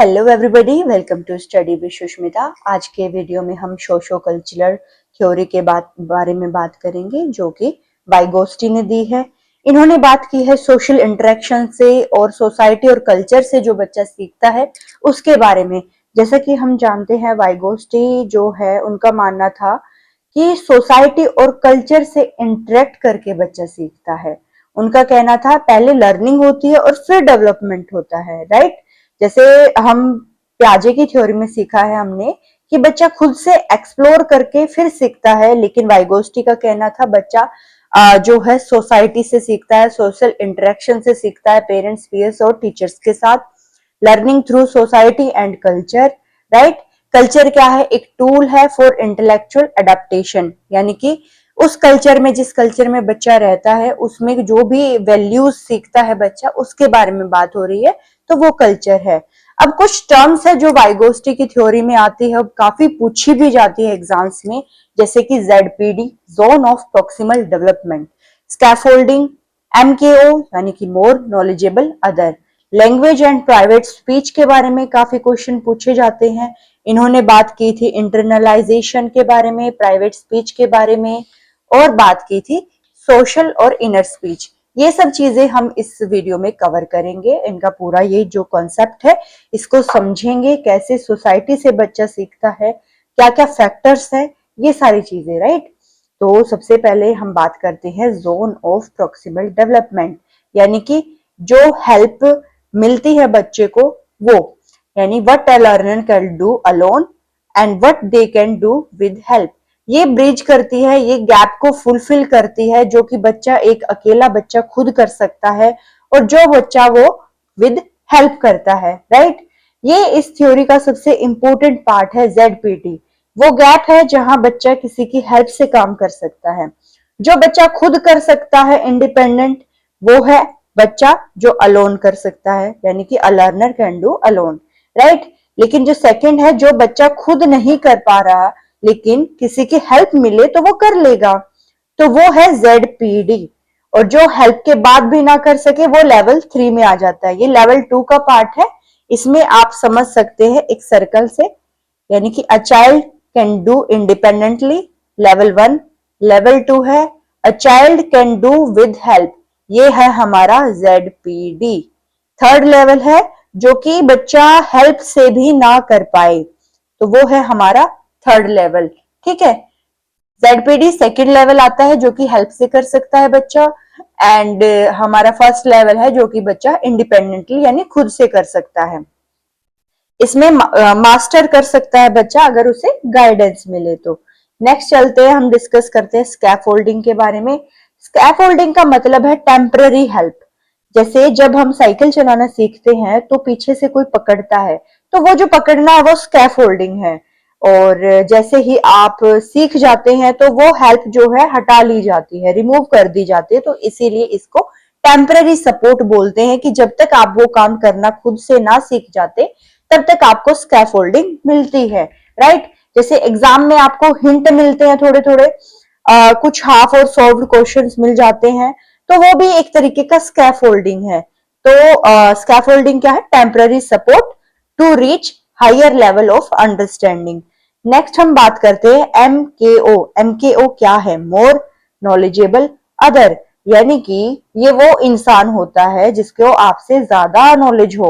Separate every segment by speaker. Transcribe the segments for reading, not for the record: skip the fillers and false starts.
Speaker 1: Hello everybody, welcome to study with Sushmita. आज के video में हम सोशो कल्चरल थ्योरी के बारे में बात करेंगे जो कि वाइगोस्टी ने दी है। इन्होंने बात की है सोशल इंटरेक्शन से और सोसाइटी और कल्चर से जो बच्चा सीखता है उसके बारे में। जैसा कि हम जानते हैं वाइगोस्टी जो है उनका मानना था कि सोसाइटी और कल्चर से इंटरेक्ट करके बच्चा सीखता है। उनका कहना था पहले लर्निंग होती है और फिर डेवलपमेंट होता है, राइट। जैसे हम प्याजे की थ्योरी में सीखा है हमने कि बच्चा खुद से एक्सप्लोर करके फिर सीखता है, लेकिन वाइगोस्टी का कहना था बच्चा जो है सोसाइटी से सीखता है, सोशल इंटरेक्शन से सीखता है, पेरेंट्स पीयर्स और टीचर्स के साथ। Learning through society and culture, right. Culture क्या है? एक टूल है फॉर इंटेलेक्चुअल अडेप्टेशन, यानी कि उस कल्चर में, जिस कल्चर में बच्चा रहता है उसमें जो भी वैल्यूज सीखता है बच्चा, उसके बारे में बात हो रही है, तो वो कल्चर है। अब कुछ टर्म्स है जो वाइगोस्टी की थ्योरी में आती है, अब काफी पूछी भी जाती है एग्जाम्स में, जैसे कि ZPD, zone of proximal development, scaffolding, MKO यानी कि more knowledgeable other, language and private speech के बारे में काफी क्वेश्चन पूछे जाते हैं। इन्होंने बात की थी इंटरनलाइजेशन के बारे में, प्राइवेट स्पीच के बारे में, और बात की थी सोशल और इनर स्पीच। ये सब चीजें हम इस वीडियो में कवर करेंगे। इनका पूरा ये जो कॉन्सेप्ट है इसको समझेंगे, कैसे सोसाइटी से बच्चा सीखता है, क्या क्या फैक्टर्स है, ये सारी चीजें, राइट। तो सबसे पहले हम बात करते हैं जोन ऑफ प्रोक्सिमल डेवलपमेंट, यानी कि जो हेल्प मिलती है बच्चे को वो, यानी what a learner can do alone and what they can do with help. ये ब्रिज करती है, ये गैप को फुलफिल करती है जो कि बच्चा, एक अकेला बच्चा खुद कर सकता है और जो बच्चा वो विद हेल्प करता है, राइट। ये इस थ्योरी का सबसे इंपॉर्टेंट पार्ट है। ZPT वो गैप है जहां बच्चा किसी की हेल्प से काम कर सकता है। जो बच्चा खुद कर सकता है इंडिपेंडेंट, वो है बच्चा जो अलोन कर सकता है, यानी कि a learner can do alone, right. लेकिन जो सेकंड है, जो बच्चा खुद नहीं कर पा रहा लेकिन किसी की हेल्प मिले तो वो कर लेगा, तो वो है ZPD। और जो हेल्प के बाद भी ना कर सके वो लेवल 3 में आ जाता है। ये लेवल 2 का पार्ट है। इसमें आप समझ सकते हैं एक सर्कल से, यानी कि a child can do independently, level 1। Level 2 है a child can do with help, ये है हमारा ZPD। थर्ड लेवल है जो कि बच्चा हेल्प से भी ना कर पाए, तो वो है हमारा थर्ड लेवल, ठीक है। ZPD सेकेंड लेवल आता है जो कि हेल्प से कर सकता है बच्चा, एंड हमारा फर्स्ट लेवल है जो कि बच्चा इंडिपेंडेंटली यानी खुद से कर सकता है। इसमें मास्टर कर सकता है बच्चा अगर उसे गाइडेंस मिले तो। नेक्स्ट चलते हैं, हम डिस्कस करते हैं स्कैफोल्डिंग के बारे में। स्कैफोल्डिंग का मतलब है टेम्पररी हेल्प। जैसे जब हम साइकिल चलाना सीखते हैं तो पीछे से कोई पकड़ता है, तो वो जो पकड़ना है वो स्कैफोल्डिंग है। और जैसे ही आप सीख जाते हैं तो वो हेल्प जो है हटा ली जाती है, रिमूव कर दी जाती है, तो इसीलिए इसको टेम्पररी सपोर्ट बोलते हैं कि जब तक आप वो काम करना खुद से ना सीख जाते तब तक आपको स्कैफोल्डिंग मिलती है, राइट। जैसे एग्जाम में आपको हिंट मिलते हैं थोड़े थोड़े, कुछ हाफ और सॉल्व्ड क्वेश्चंस मिल जाते हैं, तो वो भी एक तरीके का स्कैफोल्डिंग है। तो स्कैफोल्डिंग क्या है? Temporary support to reach higher level of understanding. Next हम बात करते हैं MKO। MKO क्या है? मोर नॉलेजेबल अदर, यानी कि ये वो इंसान होता है जिसको आपसे ज्यादा नॉलेज हो।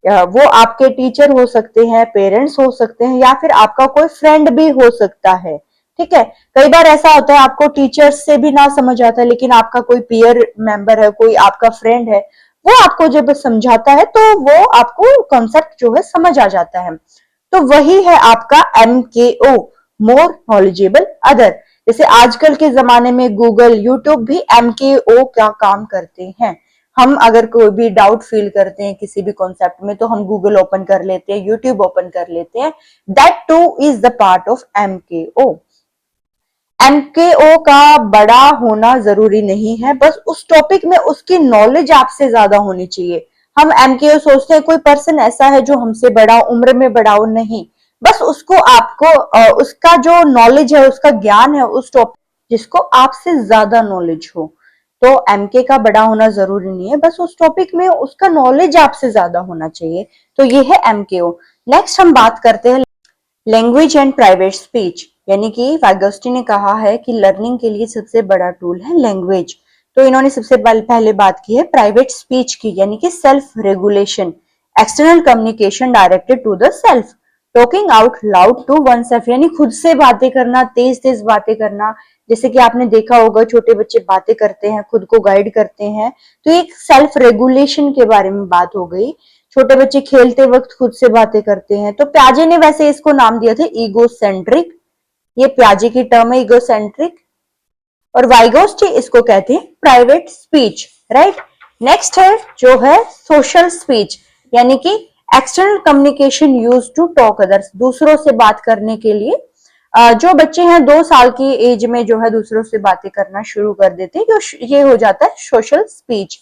Speaker 1: वो आपके टीचर हो सकते हैं, पेरेंट्स हो सकते हैं, या फिर आपका कोई फ्रेंड भी हो सकता है, ठीक है। कई बार ऐसा होता है आपको टीचर्स से भी ना समझ आता है, लेकिन आपका कोई पीयर मेंबर है, कोई आपका फ्रेंड है, वो आपको जब समझाता है तो वो आपको कॉन्सेप्ट जो है समझ आ जाता है। तो वही है आपका MKO, मोर नॉलेजेबल अदर। जैसे आजकल के जमाने में गूगल, यूट्यूब भी MKO का काम करते हैं। हम अगर कोई भी डाउट फील करते हैं किसी भी कॉन्सेप्ट में तो हम गूगल ओपन कर लेते हैं, यूट्यूब ओपन कर लेते हैं। That two is the part of MKO। MKO का बड़ा होना जरूरी नहीं है, बस उस टॉपिक में उसकी नॉलेज आपसे ज्यादा होनी चाहिए। हम MKO सोचते हैं कोई पर्सन ऐसा है जो हमसे बड़ा, उम्र में बड़ा हो, नहीं, बस उसको आपको उसका जो नॉलेज है, उसका ज्ञान है उस टॉपिक जिसको आपसे ज्यादा नॉलेज हो। तो MK का बड़ा होना जरूरी नहीं है, बस उस टॉपिक में उसका नॉलेज आपसे ज्यादा होना चाहिए, तो ये है MKO। नेक्स्ट हम बात करते हैं लैंग्वेज एंड प्राइवेट स्पीच, यानी कि वाइगोस्टी ने कहा है कि लर्निंग के लिए सबसे बड़ा टूल है लैंग्वेज। तो इन्होंने सबसे पहले बात की है प्राइवेट स्पीच की, यानी कि self regulation, external communication directed to the self, talking out loud to oneself, यानी खुद से बातें करना, तेज तेज बातें करना। जैसे कि आपने देखा होगा छोटे बच्चे बातें करते हैं, खुद को गाइड करते हैं, तो एक सेल्फ रेगुलेशन के बारे में बात हो गई। छोटे बच्चे खेलते वक्त खुद से बातें करते हैं, तो प्याजे ने वैसे इसको नाम दिया था ईगोसेंट्रिक, ये प्याजे की टर्म है ईगोसेंट्रिक, और वाइगोस्टी इसको कहते हैं प्राइवेट स्पीच, राइट। नेक्स्ट है जो है सोशल स्पीच, यानी कि external communication use to talk others, दूसरों से बात करने के लिए। जो बच्चे हैं 2 साल की एज में जो है दूसरों से बातें करना शुरू कर देते हैं, ये हो जाता है सोशल स्पीच।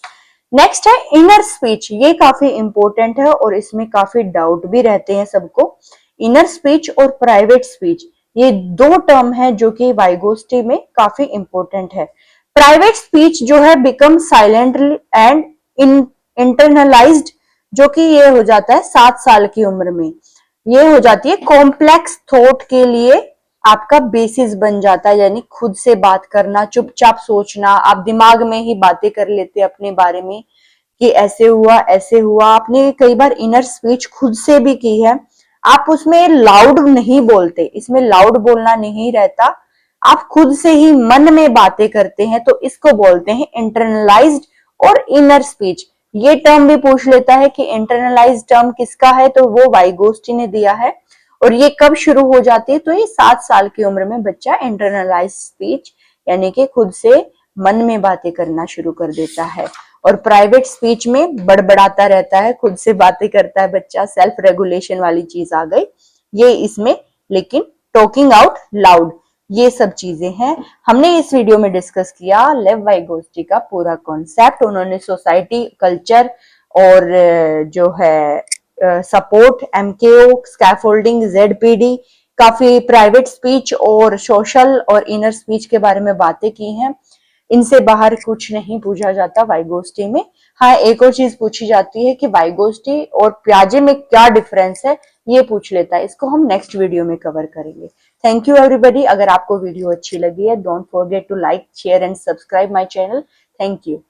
Speaker 1: नेक्स्ट है इनर स्पीच, ये काफी इंपॉर्टेंट है और इसमें काफी डाउट भी रहते हैं सबको। इनर स्पीच और प्राइवेट स्पीच, ये दो टर्म है जो कि वाइगोस्टी में काफी इंपॉर्टेंट है। प्राइवेट स्पीच जो है बिकम साइलेंट एंड इंटरनलाइज्ड, जो कि ये हो जाता है 7 साल की उम्र में। ये हो जाती है कॉम्प्लेक्स थॉट के लिए आपका बेसिस बन जाता है, यानी खुद से बात करना, चुपचाप सोचना, आप दिमाग में ही बातें कर लेते अपने बारे में कि ऐसे हुआ ऐसे हुआ। आपने कई बार इनर स्पीच खुद से भी की है, आप उसमें लाउड नहीं बोलते, इसमें लाउड बोलना नहीं रहता, आप खुद से ही मन में बातें करते हैं, तो इसको बोलते हैं इंटरनलाइज्ड और इनर स्पीच। ये टर्म भी पूछ लेता है कि इंटरनलाइज्ड टर्म किसका है, तो वो वाइगोस्टी ने दिया है। और ये कब शुरू हो जाती है, तो ये 7 साल की उम्र में बच्चा इंटरनलाइज स्पीच यानी कि खुद से मन में बातें करना शुरू कर देता है। और प्राइवेट स्पीच में बड़बड़ाता रहता है, खुद से बातें करता है बच्चा, सेल्फ रेगुलेशन वाली चीज आ गई ये इसमें। लेकिन टॉकिंग आउट लाउड, ये सब चीजें हैं। हमने इस वीडियो में डिस्कस किया लेव वाइगोस्टी का पूरा कॉन्सेप्ट। उन्होंने सोसाइटी, कल्चर और जो है सपोर्ट, MKO, स्कैफोल्डिंग, ZPD, काफी प्राइवेट स्पीच और सोशल और इनर स्पीच के बारे में बातें की हैं। इनसे बाहर कुछ नहीं पूछा जाता वाइगोस्टी में। हाँ, एक और चीज पूछी जाती है कि वाइगोस्टी और प्याजे में क्या डिफरेंस है, ये पूछ लेता है। इसको हम नेक्स्ट वीडियो में कवर करेंगे। Thank you everybody. अगर आपको वीडियो अच्छी लगी है, don't forget to like, share and subscribe my channel. Thank you.